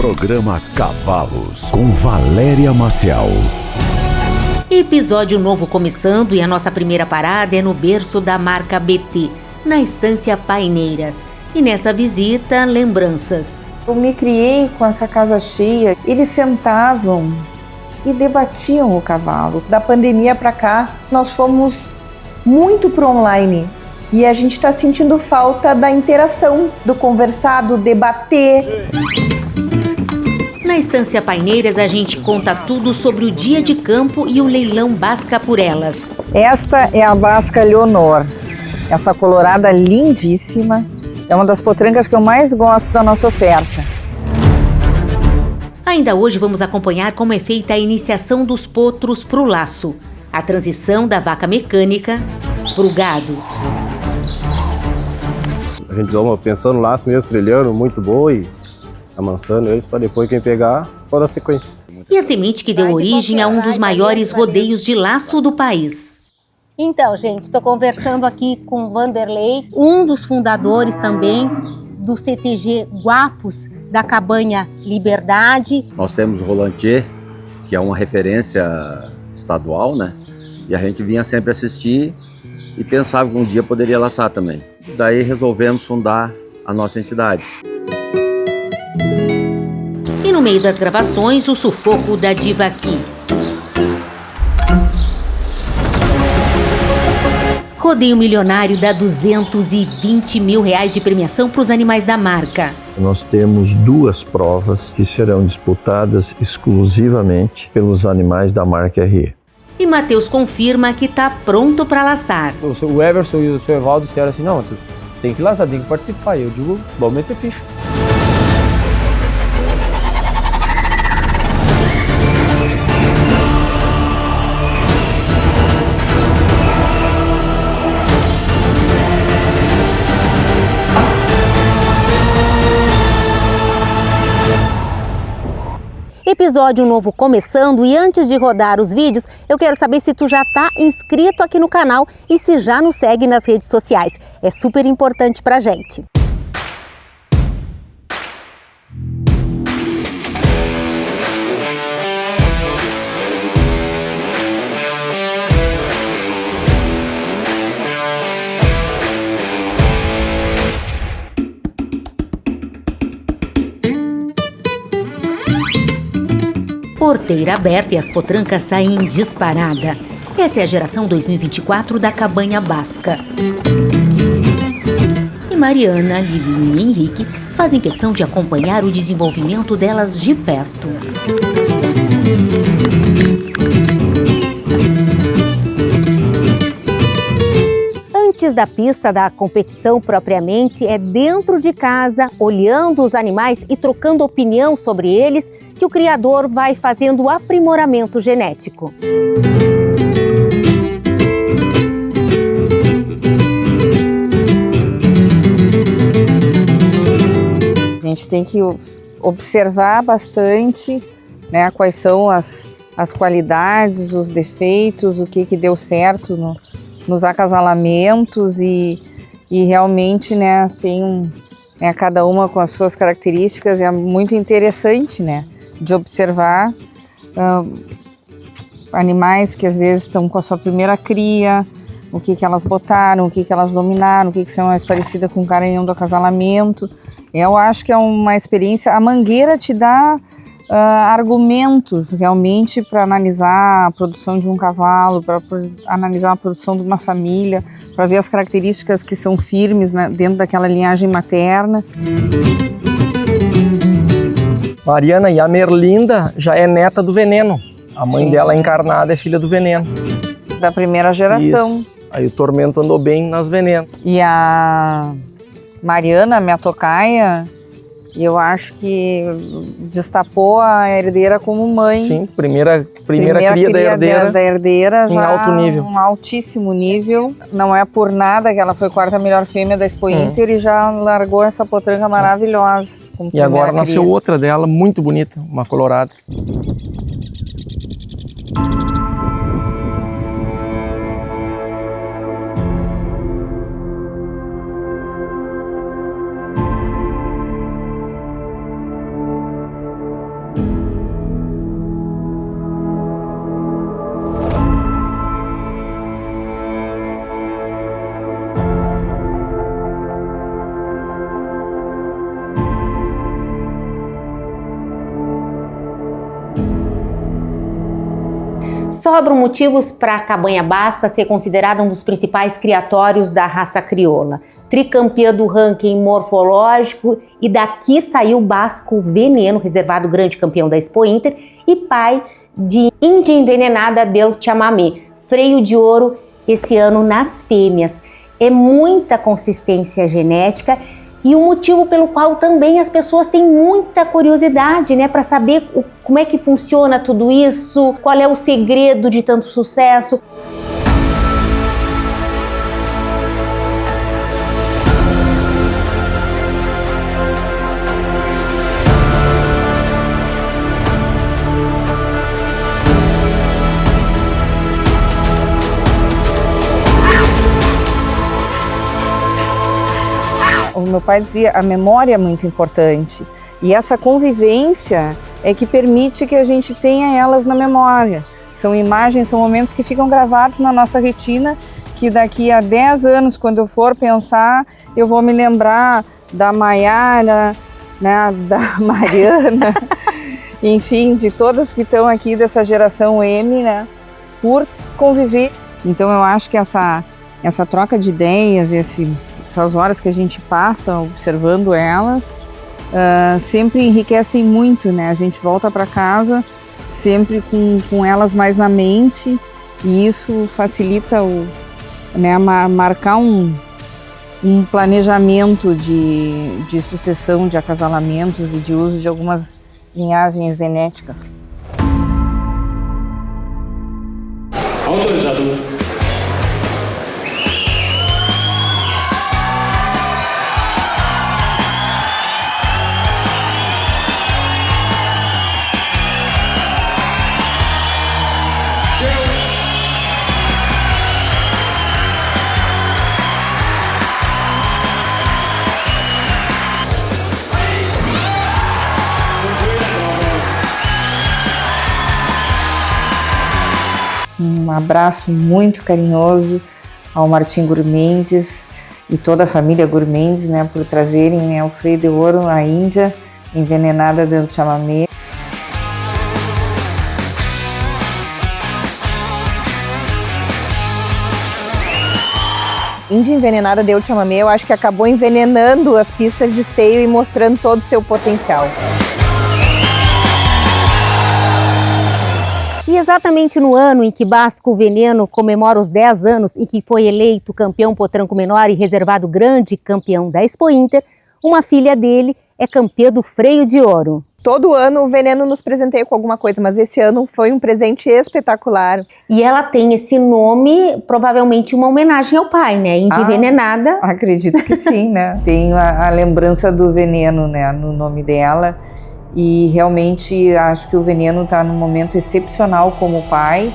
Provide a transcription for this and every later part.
Programa Cavalos, com Valéria Maciel. Episódio novo começando e a nossa primeira parada é no berço da marca BT, na Estância Paineiras. E nessa visita, lembranças. Eu me criei com essa casa cheia, eles sentavam e debatiam o cavalo. Da pandemia para cá, nós fomos muito pro online. E a gente está sentindo falta da interação, do conversar, do debater. Na Estância Paineiras, a gente conta tudo sobre o dia de campo e o leilão Basca por Elas. Esta é a Basca Leonor, essa colorada lindíssima. É uma das potrancas que eu mais gosto da nossa oferta. Ainda hoje vamos acompanhar como é feita a iniciação dos potros para o laço, a transição da vaca mecânica para o gado. A gente vamos pensando no laço mesmo, trilhando, muito boa e amansando eles para depois quem pegar, só na sequência. E a semente que deu origem a um dos maiores rodeios de laço do país. Então, gente, estou conversando aqui com o Vanderlei, um dos fundadores também do CTG Guapos, da Cabanha Liberdade. Nós temos o Rolantier, que é uma referência estadual, né? E a gente vinha sempre assistir e pensava que um dia poderia laçar também. Daí resolvemos fundar a nossa entidade. E no meio das gravações, o sufoco da diva aqui. Rodeio milionário dá R$220 mil de premiação para os animais da marca. Nós temos 2 provas que serão disputadas exclusivamente pelos animais da marca RE. E Matheus confirma que está pronto para laçar. O Everson e o seu Evaldo disseram assim, não, Matheus, tem que laçar, tem que participar. E eu digo, vamos meter ficha. Episódio novo começando e antes de rodar os vídeos, eu quero saber se tu já está inscrito aqui no canal e se já nos segue nas redes sociais. É super importante pra gente. Porteira aberta e as potrancas saem em disparada. Essa é a geração 2024 da Cabanha Basca. E Mariana, Lilinha e Henrique fazem questão de acompanhar o desenvolvimento delas de perto. Antes da pista da competição propriamente, é dentro de casa, olhando os animais e trocando opinião sobre eles, que o criador vai fazendo o aprimoramento genético. A gente tem que observar bastante, né, quais são as qualidades, os defeitos, o que deu certo nos acasalamentos e realmente, né, tem cada uma com as suas características. É muito interessante, né, de observar animais que às vezes estão com a sua primeira cria, o que elas botaram, o que elas dominaram, o que são mais parecida com o garanhão do acasalamento. Eu acho que é uma experiência. A mangueira te dá argumentos realmente para analisar a produção de um cavalo, para analisar a produção de uma família, para ver as características que são firmes, né, dentro daquela linhagem materna. Mariana, e a Merlinda já é neta do Veneno. A mãe dela encarnada é filha do Veneno. Da primeira geração. Isso. Aí o Tormento andou bem nas Veneno. E a Mariana, minha tocaia, eu acho que destapou a herdeira como mãe. Sim, primeira cria da herdeira em já alto nível. Um altíssimo nível. Não é por nada que ela foi 4ª melhor fêmea da Expo Inter e já largou essa potranca maravilhosa. E agora nasceu outra dela, muito bonita, uma colorada. sobram motivos para a cabanha basca ser considerada um dos principais criatórios da raça crioula. Tricampeã do ranking morfológico, e daqui saiu o basco Veneno, reservado grande campeão da Expo Inter, e pai de Índia Envenenada del Chamamé, freio de ouro esse ano nas fêmeas. É muita consistência genética e o motivo pelo qual também as pessoas têm muita curiosidade, né, para saber como é que funciona tudo isso, qual é o segredo de tanto sucesso. O meu pai dizia, a memória é muito importante e essa convivência é que permite que a gente tenha elas na memória. São imagens, são momentos que ficam gravados na nossa retina, que daqui a 10 anos, quando eu for pensar, eu vou me lembrar da Maiara, né, da Mariana, enfim, de todas que estão aqui dessa geração M, né, por conviver. Então eu acho que essa troca de ideias, essas horas que a gente passa observando elas, sempre enriquecem muito, né? A gente volta para casa sempre com elas mais na mente e isso facilita marcar um planejamento de sucessão, de acasalamentos e de uso de algumas linhagens genéticas. Autorizado. Um abraço muito carinhoso ao Martim Gourmendes e toda a família Gourmendes, né, por trazerem, né, o freio de ouro, a Índia Envenenada del Chamamé. Índia Envenenada del Chamamé, eu acho que acabou envenenando as pistas de esteio e mostrando todo o seu potencial. E exatamente no ano em que Basco Veneno comemora os 10 anos e que foi eleito campeão potranco menor e reservado grande campeão da Expo Inter, uma filha dele é campeã do freio de ouro. Todo ano o Veneno nos presenteia com alguma coisa, mas esse ano foi um presente espetacular. E ela tem esse nome, provavelmente uma homenagem ao pai, né? Índia Envenenada. Acredito que sim, né? Tenho a lembrança do Veneno, né, no nome dela. E realmente acho que o Veneno está num momento excepcional como pai.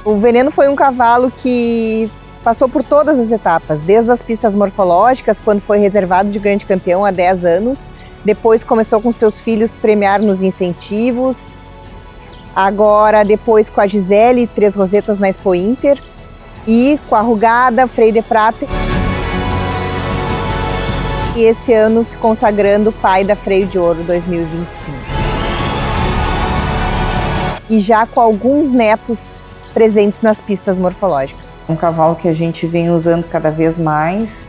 O Veneno foi um cavalo que passou por todas as etapas, desde as pistas morfológicas, quando foi reservado de grande campeão há 10 anos. Depois começou com seus filhos premiar nos incentivos. Agora, depois com a Gisele, 3 rosetas na Expo Inter. E com a Rugada, freio de prata. E esse ano se consagrando pai da Freio de Ouro 2025. E já com alguns netos presentes nas pistas morfológicas. Um cavalo que a gente vem usando cada vez mais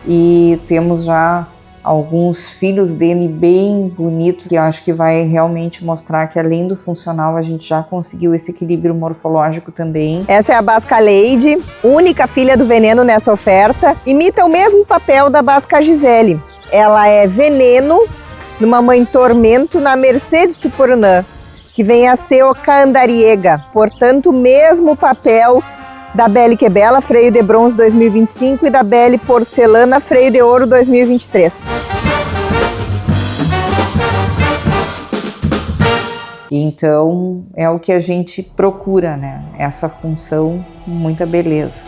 e temos já alguns filhos dele bem bonitos que eu acho que vai realmente mostrar que além do funcional a gente já conseguiu esse equilíbrio morfológico também. Essa é a Basca Lady, única filha do Veneno nessa oferta, imita o mesmo papel da Basca Gisele. Ela é Veneno numa mãe Tormento na Mercedes Tuporunã, que vem a ser o Candariega, portanto o mesmo papel da Belle Que Bella, freio de bronze 2025 e da Belle Porcelana, freio de ouro 2023. Então é o que a gente procura, né? Essa função com muita beleza.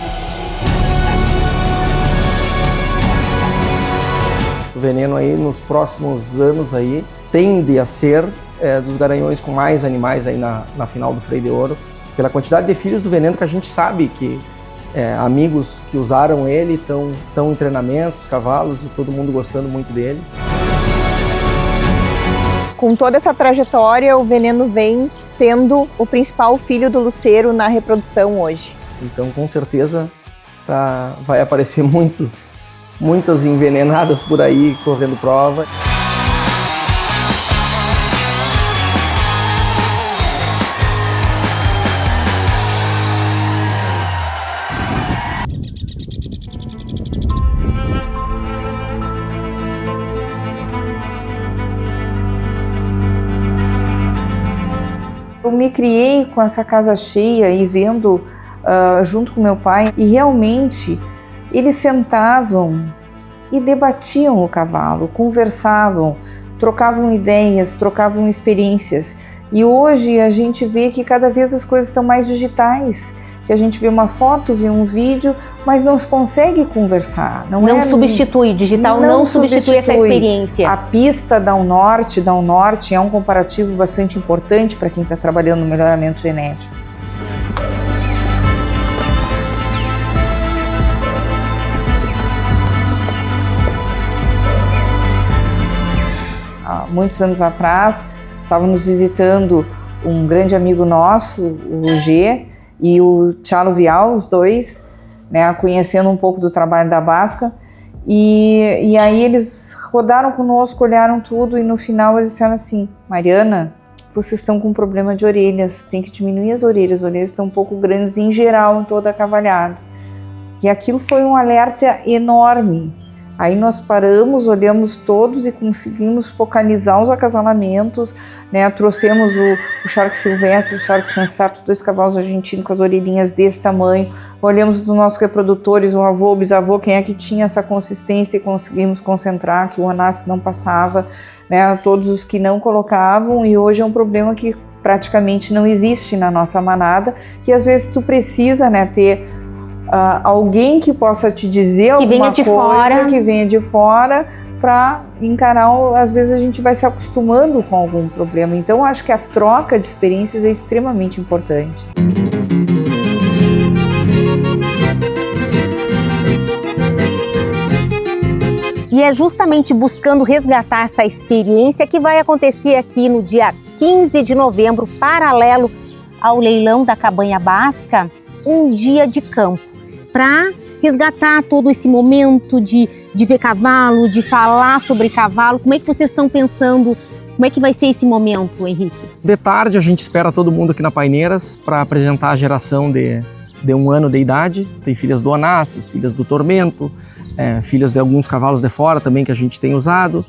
O Veneno aí nos próximos anos aí tende a ser dos garanhões com mais animais aí na final do freio de ouro, pela quantidade de filhos do Veneno que a gente sabe que amigos que usaram ele estão em treinamento, os cavalos e todo mundo gostando muito dele. com toda essa trajetória, o Veneno vem sendo o principal filho do luceiro na reprodução hoje. Então, com certeza, vai aparecer muitas envenenadas por aí correndo prova. Eu me criei com essa casa cheia e vendo junto com meu pai, e realmente eles sentavam e debatiam o cavalo, conversavam, trocavam ideias, trocavam experiências. E hoje a gente vê que cada vez as coisas estão mais digitais, que a gente vê uma foto, vê um vídeo, mas não se consegue conversar. Não substitui, digital não substitui essa experiência. A pista Down Norte é um comparativo bastante importante para quem está trabalhando no melhoramento genético. Há muitos anos atrás, estávamos visitando um grande amigo nosso, o Roger, e o Tchalo Vial, os dois, né, conhecendo um pouco do trabalho da Basca, e aí eles rodaram conosco, olharam tudo, e no final eles disseram assim: Mariana, vocês estão com problema de orelhas, tem que diminuir as orelhas estão um pouco grandes em geral em toda a cavalhada. E aquilo foi um alerta enorme. Aí nós paramos, olhamos todos e conseguimos focalizar os acasalamentos, né? Trouxemos o Shark Silvestre, o Shark Sensato, 2 cavalos argentinos com as orelhinhas desse tamanho. Olhamos dos nossos reprodutores, o avô, o bisavô, quem é que tinha essa consistência, e conseguimos concentrar, que o Onassis não passava, né? Todos os que não colocavam, e hoje é um problema que praticamente não existe na nossa manada, e às vezes tu precisa, né, ter alguém que possa te dizer alguma coisa, que venha de fora, para encarar. Às vezes a gente vai se acostumando com algum problema. Então acho que a troca de experiências é extremamente importante. E é justamente buscando resgatar essa experiência que vai acontecer aqui no dia 15 de novembro, paralelo ao leilão da Cabanha Basca, um dia de campo, para resgatar todo esse momento de ver cavalo, de falar sobre cavalo. Como é que vocês estão pensando? Como é que vai ser esse momento, Henrique? De tarde a gente espera todo mundo aqui na Paineiras para apresentar a geração de 1 ano de idade. Tem filhas do Onassis, filhas do Tormento, filhas de alguns cavalos de fora também que a gente tem usado.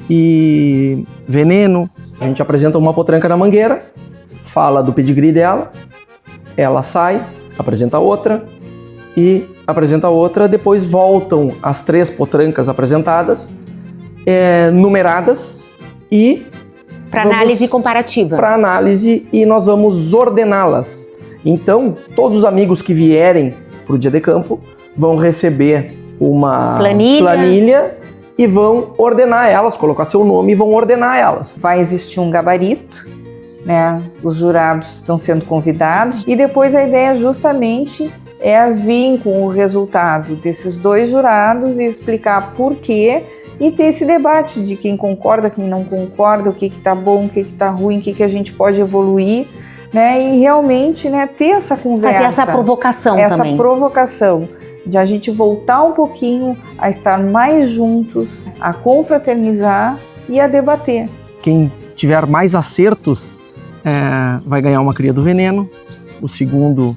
E Veneno, a gente apresenta uma potranca na mangueira, fala do pedigree dela, ela sai, apresenta outra, e apresenta outra, depois voltam as 3 potrancas apresentadas, numeradas, e para análise comparativa. Para análise, e nós vamos ordená-las. Então, todos os amigos que vierem para o dia de campo vão receber uma planilha e vão ordenar elas, colocar seu nome e vão ordenar elas. Vai existir um gabarito, né? Os jurados estão sendo convidados, e depois a ideia justamente é vir com o resultado desses 2 jurados e explicar por quê, e ter esse debate de quem concorda, quem não concorda, o que está bom, o que está ruim, o que a gente pode evoluir, né? E realmente, né, ter essa conversa. Fazer essa provocação também. Essa provocação de a gente voltar um pouquinho a estar mais juntos, a confraternizar e a debater. Quem tiver mais acertos vai ganhar uma cria do Veneno. O segundo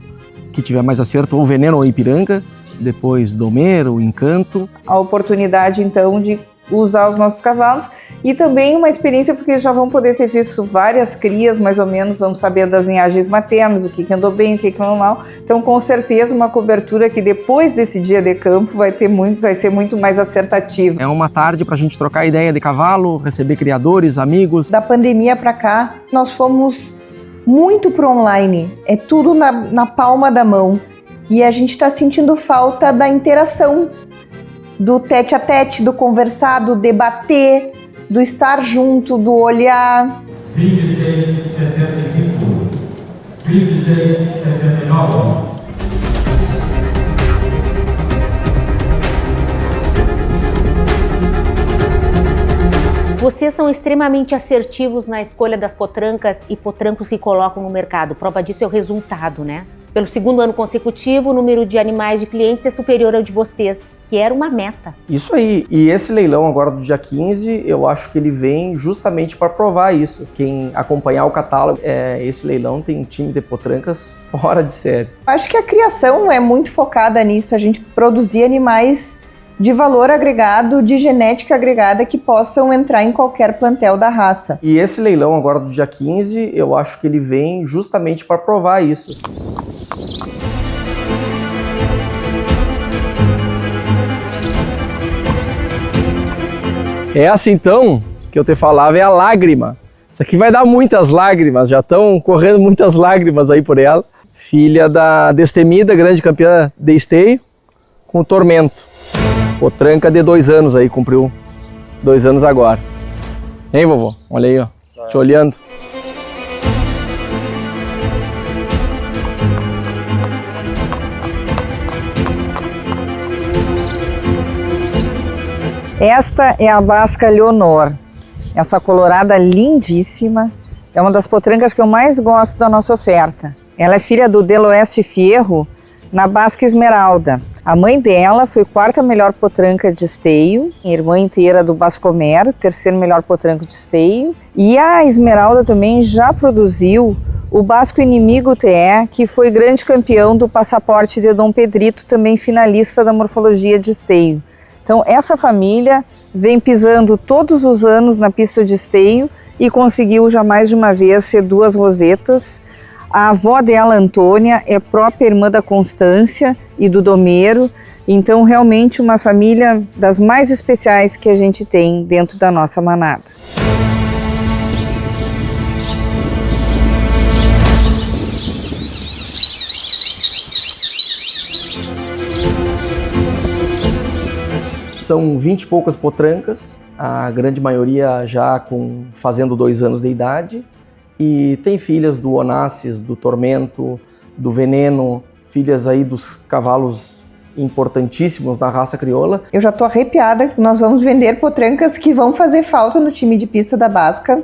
que tiver mais acerto, ou Veneno ou Ipiranga, depois Domero, Encanto. A oportunidade, então, de usar os nossos cavalos, e também uma experiência, porque já vão poder ter visto várias crias, mais ou menos, vão saber das linhagens maternas, o que andou bem, o que andou mal. Então, com certeza, uma cobertura que depois desse dia de campo vai ser muito mais acertativa. É uma tarde para a gente trocar ideia de cavalo, receber criadores, amigos. Da pandemia para cá, nós fomos muito pro online, é tudo na palma da mão, e a gente está sentindo falta da interação, do tete a tete, do conversar, do debater, do estar junto, do olhar. 26,75, 26,79. Vocês são extremamente assertivos na escolha das potrancas e potrancos que colocam no mercado. Prova disso é o resultado, né? Pelo segundo ano consecutivo, o número de animais de clientes é superior ao de vocês, que era uma meta. Isso aí. E esse leilão agora do dia 15, eu acho que ele vem justamente para provar isso. Quem acompanhar o catálogo, esse leilão tem um time de potrancas fora de série. Acho que a criação é muito focada nisso, a gente produzir animais de valor agregado, de genética agregada que possam entrar em qualquer plantel da raça. E esse leilão agora do dia 15, eu acho que ele vem justamente para provar isso. Essa então, que eu te falava, é a lágrima. Isso aqui vai dar muitas lágrimas, já estão correndo muitas lágrimas aí por ela. Filha da Destemida, grande campeã de esteio, com o Tormento. Potranca de 2 anos aí, cumpriu 2 anos agora. Hein, vovô? Olha aí, ó, te olhando. Esta é a Basca Leonor, essa colorada lindíssima, é uma das potrancas que eu mais gosto da nossa oferta. Ela é filha do Deloeste Fierro, na Basca Esmeralda. A mãe dela foi 4ª melhor potranca de esteio, irmã inteira do Bascomero, 3º melhor potranco de esteio. E a Esmeralda também já produziu o Basco Inimigo TE, que foi grande campeão do Passaporte de Dom Pedrito, também finalista da morfologia de esteio. Então essa família vem pisando todos os anos na pista de esteio e conseguiu já mais de uma vez ser 2 rosetas. A avó dela, Antônia, é própria irmã da Constância e do Domero, então realmente uma família das mais especiais que a gente tem dentro da nossa manada. São 20 e poucas potrancas, a grande maioria já fazendo 2 anos de idade. E tem filhas do Onassis, do Tormento, do Veneno, filhas aí dos cavalos importantíssimos da raça crioula. Eu já tô arrepiada que nós vamos vender potrancas que vão fazer falta no time de pista da Basca.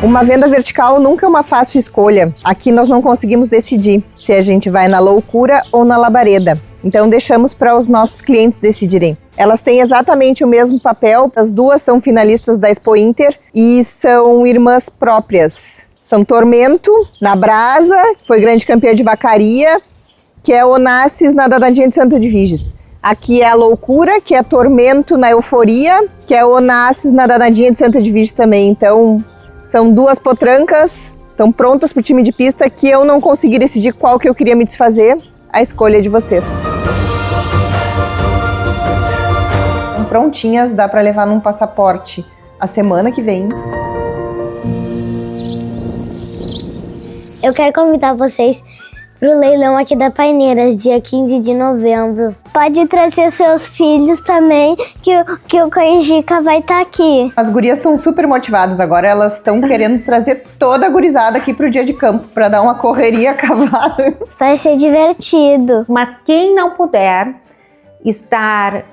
Uma venda vertical nunca é uma fácil escolha. Aqui nós não conseguimos decidir se a gente vai na loucura ou na labareda. Então deixamos para os nossos clientes decidirem. Elas têm exatamente o mesmo papel. As 2 são finalistas da Expo Inter e são irmãs próprias. São Tormento, na Brasa, que foi grande campeã de vacaria, que é Onassis na Danadinha de Santo Edviges. Aqui é a Loucura, que é Tormento na Euforia, que é Onassis na Danadinha de Santo Edviges também. Então são 2 potrancas, estão prontas para o time de pista, que eu não consegui decidir qual que eu queria me desfazer, a escolha de vocês. Estão prontinhas, dá para levar num passaporte a semana que vem. Eu quero convidar vocês para o leilão aqui da Paineiras, dia 15 de novembro. Pode trazer seus filhos também, que o Canjica vai estar aqui. As gurias estão super motivadas agora, elas estão querendo trazer toda a gurizada aqui pro dia de campo, para dar uma correria a cavalo. Vai ser divertido. Mas quem não puder estar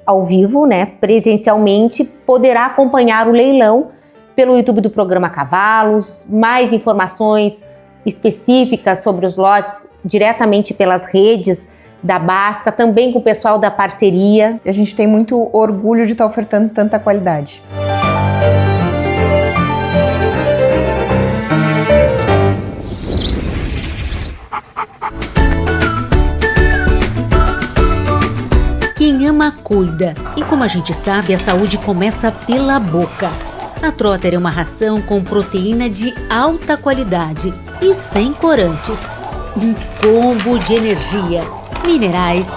ao vivo, né, presencialmente, poderá acompanhar o leilão pelo YouTube do programa Cavalos, mais informações específicas sobre os lotes diretamente pelas redes da Basca, também com o pessoal da parceria. E a gente tem muito orgulho de estar ofertando tanta qualidade. Quem ama, cuida. E como a gente sabe, a saúde começa pela boca. A Trotter é uma ração com proteína de alta qualidade e sem corantes. Um combo de energia, minerais,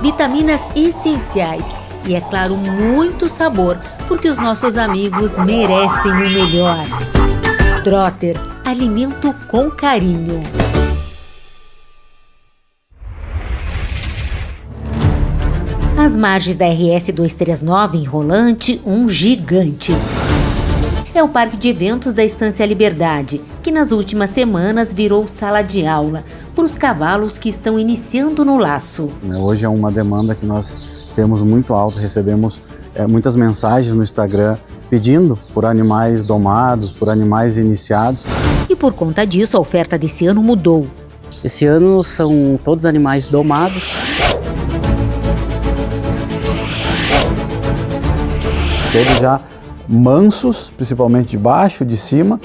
vitaminas essenciais e, é claro, muito sabor, porque os nossos amigos merecem o melhor. Trotter, alimento com carinho. Às margens da RS 239, em Rolante, um gigante. é o parque de eventos da Estância Liberdade, que nas últimas semanas virou sala de aula para os cavalos que estão iniciando no laço. Hoje é uma demanda que nós temos muito alta, recebemos muitas mensagens no Instagram pedindo por animais domados, por animais iniciados. E por conta disso, a oferta desse ano mudou. Esse ano são todos animais domados. Todos já mansos, principalmente de baixo, de cima.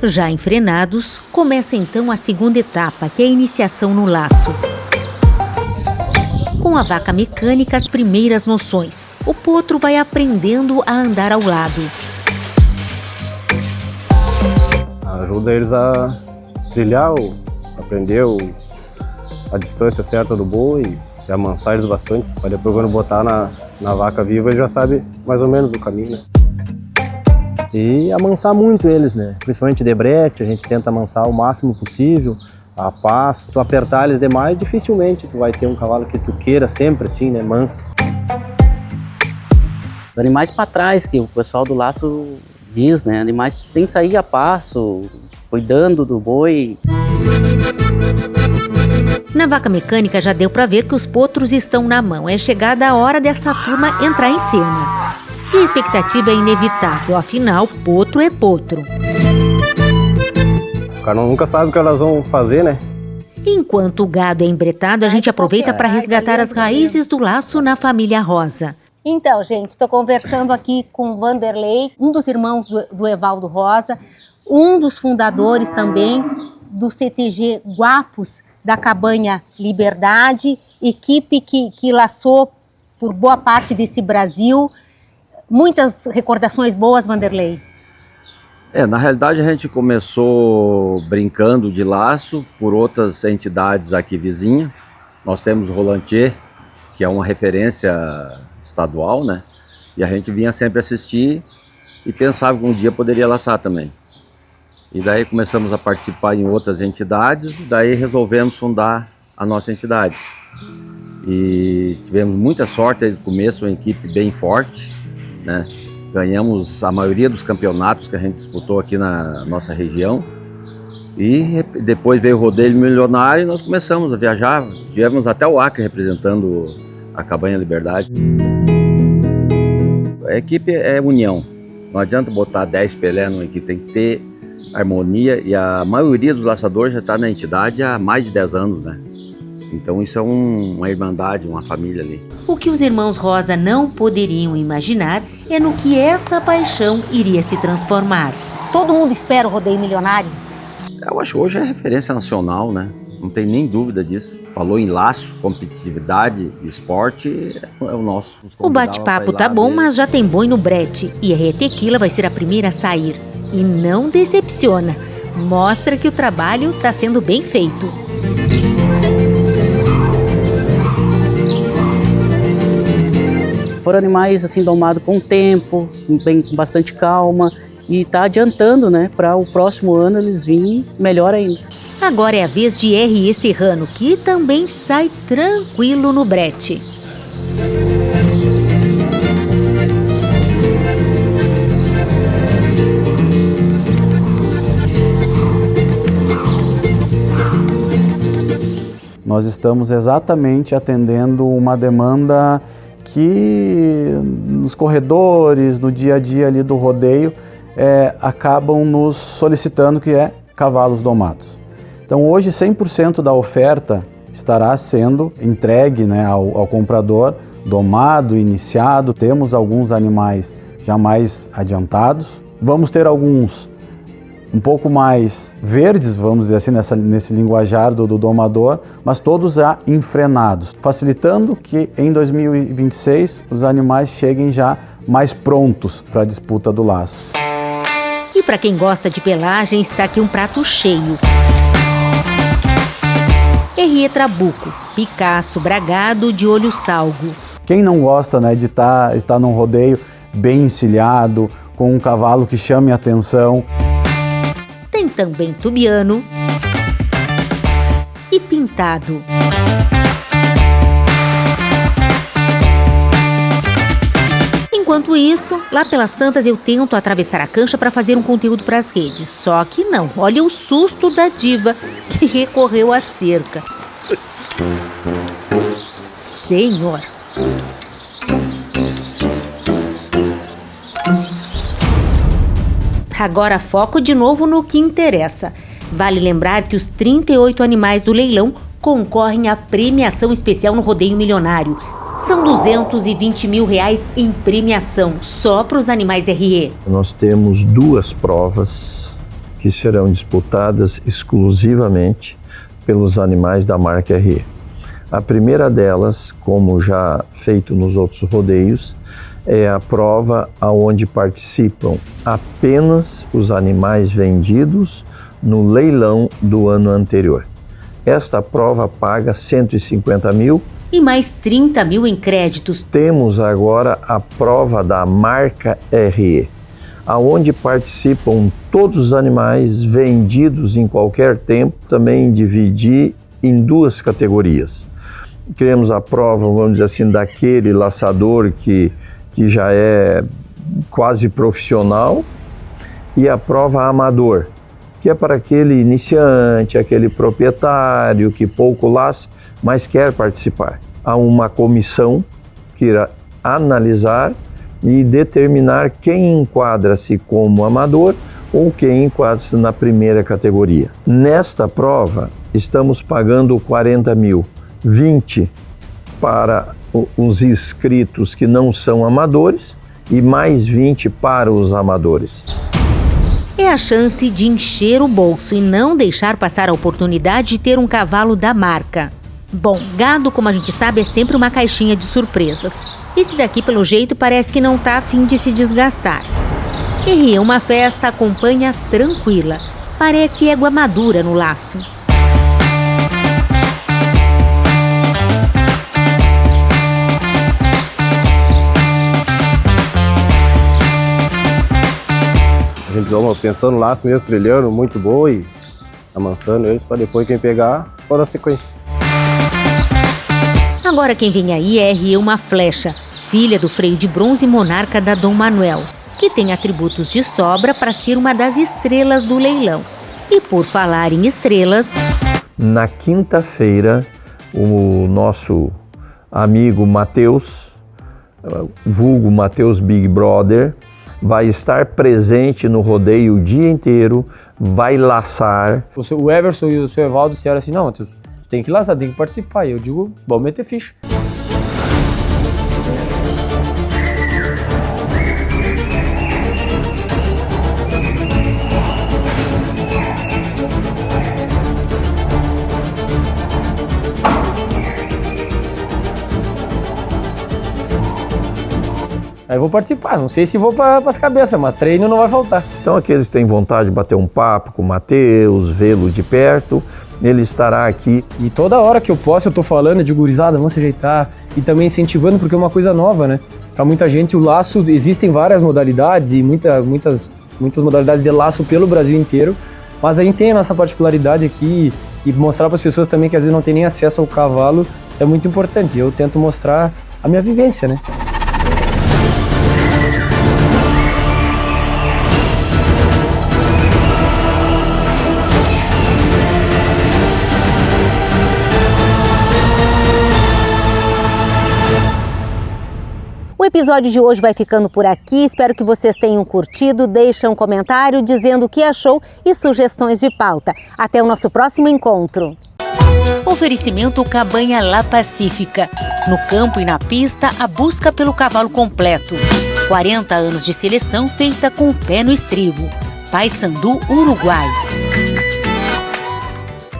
Já enfrenados, começa então a segunda etapa, que é a iniciação no laço. Com a vaca mecânica, as primeiras noções. O potro vai aprendendo a andar ao lado. Ajuda eles a trilhar, aprender a distância certa do boi e amansar eles bastante. Para depois, quando botar na vaca viva, ele já sabe mais ou menos o caminho, né? E amansar muito eles, né? Principalmente de brete, a gente tenta amansar o máximo possível, a passo. Tu apertar eles demais, dificilmente tu vai ter um cavalo que tu queira sempre assim, né? Manso. Os animais para trás, que o pessoal do laço diz, né? Animais tem que sair a passo, cuidando do boi. Na vaca mecânica já deu para ver que os potros estão na mão. É chegada a hora dessa turma entrar em cena. E a expectativa é inevitável, afinal, potro é potro. O cara nunca sabe o que elas vão fazer, né? Enquanto o gado é embretado, a gente aproveita para resgatar as raízes do laço na família Rosa. Então, gente, estou conversando aqui com o Vanderlei, um dos irmãos do Evaldo Rosa, um dos fundadores também do CTG Guapos, da Cabanha Liberdade, equipe que laçou por boa parte desse Brasil. Muitas recordações boas, Vanderlei? Na realidade a gente começou brincando de laço por outras entidades aqui vizinhas. Nós temos o Rolantier, que é uma referência estadual, né? E a gente vinha sempre assistir e pensava que um dia poderia laçar também. E daí começamos a participar em outras entidades, daí resolvemos fundar a nossa entidade. E tivemos muita sorte desde o começo, uma equipe bem forte, né? Ganhamos a maioria dos campeonatos que a gente disputou aqui na nossa região. E depois veio o Rodeio Milionário e nós começamos a viajar. Viemos até o Acre representando a Cabanha Liberdade. A equipe é união. Não adianta botar 10 Pelé numa equipe, tem que ter harmonia. E a maioria dos laçadores já está na entidade há mais de 10 anos, né? Então isso é uma irmandade, uma família ali. O que os irmãos Rosa não poderiam imaginar é no que essa paixão iria se transformar. Todo mundo espera o Rodeio Milionário? Eu acho que hoje é referência nacional, né? Não tem nem dúvida disso. Falou em laço, competitividade, esporte, é o nosso. O bate-papo tá bom, mas já tem boi no brete. E a Retequila vai ser a primeira a sair. E não decepciona. Mostra que o trabalho tá sendo bem feito. Foram animais assim domados com tempo, com bastante calma e tá adiantando, né, para o próximo ano eles virem melhor ainda. Agora é a vez de R.E. Serrano, que também sai tranquilo no brete. Nós estamos exatamente atendendo uma demanda que nos corredores, no dia a dia ali do rodeio, acabam nos solicitando, que é cavalos domados. Então hoje 100% da oferta estará sendo entregue, né, ao comprador, domado, iniciado. Temos alguns animais já mais adiantados. Vamos ter alguns um pouco mais verdes, vamos dizer assim, nesse linguajar do domador, mas todos já enfrenados, facilitando que em 2026 os animais cheguem já mais prontos para a disputa do laço. E para quem gosta de pelagem, está aqui um prato cheio. R.E. Trabuco, Picasso, bragado de olho salgo. Quem não gosta, né, de estar num rodeio bem encilhado, com um cavalo que chame a atenção? Tem também tubiano e pintado. Enquanto isso, lá pelas tantas eu tento atravessar a cancha para fazer um conteúdo para as redes. Só que não, olha o susto da diva que recorreu à cerca. Senhor! Agora foco de novo no que interessa. Vale lembrar que os 38 animais do leilão concorrem à premiação especial no Rodeio Milionário. São R$220 mil em premiação, só para os animais RE. Nós temos 2 provas que serão disputadas exclusivamente pelos animais da marca RE. A primeira delas, como já feito nos outros rodeios, é a prova onde participam apenas os animais vendidos no leilão do ano anterior. Esta prova paga R$150 mil e mais 30 mil em créditos. Temos agora a prova da marca RE, aonde participam todos os animais vendidos em qualquer tempo, também dividir em 2 categorias. Criamos a prova, vamos dizer assim, daquele laçador que já é quase profissional, e a prova amador, que é para aquele iniciante, aquele proprietário que pouco laça, mas quer participar. Há uma comissão que irá analisar e determinar quem enquadra-se como amador ou quem enquadra-se na primeira categoria. Nesta prova, estamos pagando 40 mil, 20 para os inscritos que não são amadores e mais 20 para os amadores. É a chance de encher o bolso e não deixar passar a oportunidade de ter um cavalo da marca. Bom, gado, como a gente sabe, é sempre uma caixinha de surpresas. Esse daqui, pelo jeito, parece que não tá a fim de se desgastar. RE uma festa acompanha tranquila. Parece égua madura no laço. A gente vamos pensando no laço mesmo, trilhando, muito boa e amansando eles para depois quem pegar for a sequência. Agora quem vem aí é RE uma flecha, filha do freio de bronze monarca da Dom Manuel, que tem atributos de sobra para ser uma das estrelas do leilão. E por falar em estrelas... Na quinta-feira, o nosso amigo Matheus, vulgo Matheus Big Brother, vai estar presente no rodeio o dia inteiro, vai laçar. O Everson e o seu Evaldo disseram assim, não, Matheus, tem que laçar, tem que participar. E eu digo, vamos meter ficha. Aí eu vou participar, não sei se vou para as cabeças, mas treino não vai faltar. Então aqueles que têm vontade de bater um papo com o Matheus, vê-lo de perto, ele estará aqui. E toda hora que eu posso, eu tô falando de gurizada, vamos se ajeitar. E também incentivando, porque é uma coisa nova, né? Para muita gente o laço, existem várias modalidades e muitas modalidades de laço pelo Brasil inteiro. Mas a gente tem a nossa particularidade aqui e mostrar para as pessoas também que às vezes não tem nem acesso ao cavalo é muito importante. Eu tento mostrar a minha vivência, né? O episódio de hoje vai ficando por aqui, espero que vocês tenham curtido, deixem um comentário dizendo o que achou e sugestões de pauta. Até o nosso próximo encontro. Oferecimento Cabanha La Pacífica. No campo e na pista, a busca pelo cavalo completo. 40 anos de seleção feita com o pé no estribo. Paysandu, Uruguai.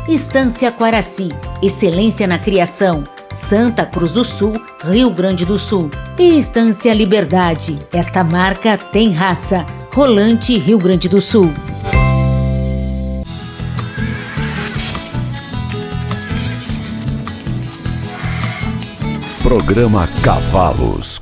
Estância Quaraci. Excelência na criação. Santa Cruz do Sul, Rio Grande do Sul. E Estância Liberdade. Esta marca tem raça. Rolante, Rio Grande do Sul. Programa Cavalos.